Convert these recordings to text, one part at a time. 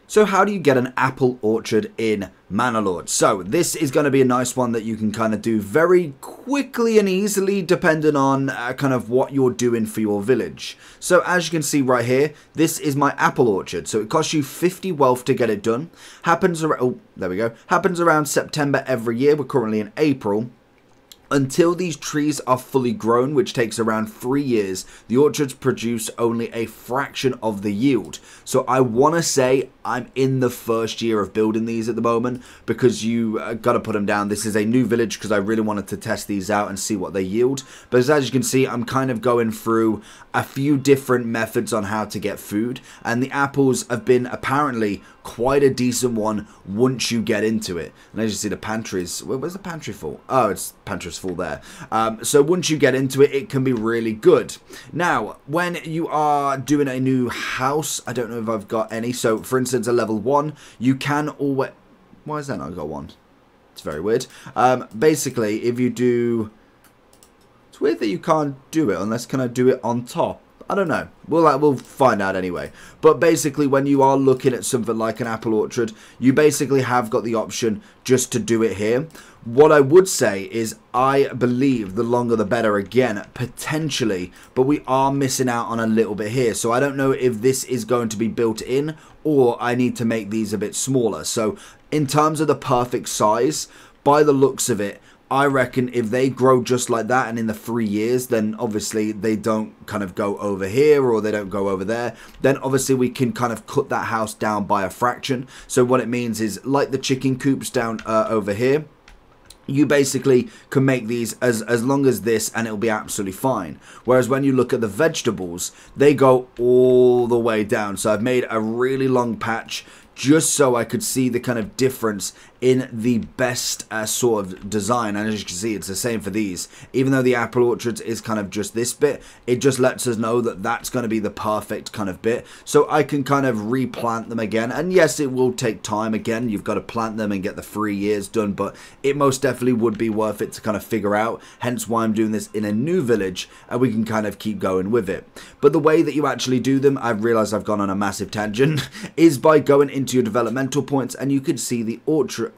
So how do you get an apple orchard in Manor? So this is going to be a nice one that you can kind of do very quickly and easily depending on kind of what you're doing for your village. So as you can see right here, this is my apple orchard. So it costs you 50 wealth to get it done. Happens around, oh, there we go. Happens around September every year. We're currently in April. Until these trees are fully grown, which takes around 3 years, the orchards produce only a fraction of the yield. So I want to say I'm in the first year of building these at the moment, because you got to put them down. This is a new village because I really wanted to test these out and see what they yield. But as you can see, I'm kind of going through a few different methods on how to get food, and the apples have been apparently quite a decent one once you get into it. And as you see, the pantries, where's the pantry full? Oh, it's pantry's full there. So once you get into it, it can be really good. Now, when you are doing a new house, I don't know if I've got any. So for instance, a level 1, you can always, why is that not got 1? It's very weird. Basically, if you do, it's weird that you can't do it unless, can I do it on top? I don't know. We'll find out anyway. But basically, when you are looking at something like an apple orchard, you basically have got the option just to do it here. What I would say is I believe the longer the better again, potentially, but we are missing out on a little bit here. So I don't know if this is going to be built in or I need to make these a bit smaller. So in terms of the perfect size, by the looks of it, I reckon if they grow just like that and in the 3 years, then obviously they don't kind of go over here or they don't go over there. Then obviously we can kind of cut that house down by a fraction. So what it means is, like the chicken coops down over here, you basically can make these as long as this and it'll be absolutely fine. Whereas when you look at the vegetables, they go all the way down. So I've made a really long patch just so I could see the kind of difference in the best sort of design. And as you can see, it's the same for these. Even though the apple orchards is kind of just this bit, it just lets us know that that's going to be the perfect kind of bit. So I can kind of replant them again. And yes, it will take time again. You've got to plant them and get the 3 years done, but it most definitely would be worth it to kind of figure out. Hence why I'm doing this in a new village, and we can kind of keep going with it. But the way that you actually do them, I've realized I've gone on a massive tangent, is by going into your developmental points, and you can see the orchardry.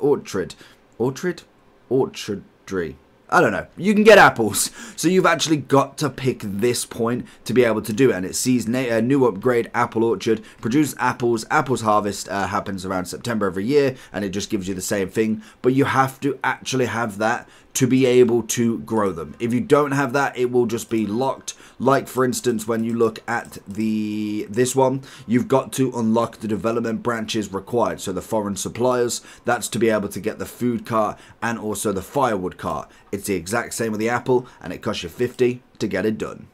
I don't know. You can get apples. So you've actually got to pick this point to be able to do it. And it sees new upgrade apple orchard. Produce apples. Apples harvest happens around September every year. And it just gives you the same thing. But you have to actually have that to be able to grow them. If you don't have that, it will just be locked. Like for instance, when you look at this one, you've got to unlock the development branches required. So the foreign suppliers, that's to be able to get the food cart and also the firewood cart. It's the exact same with the apple, and it costs you 50 to get it done.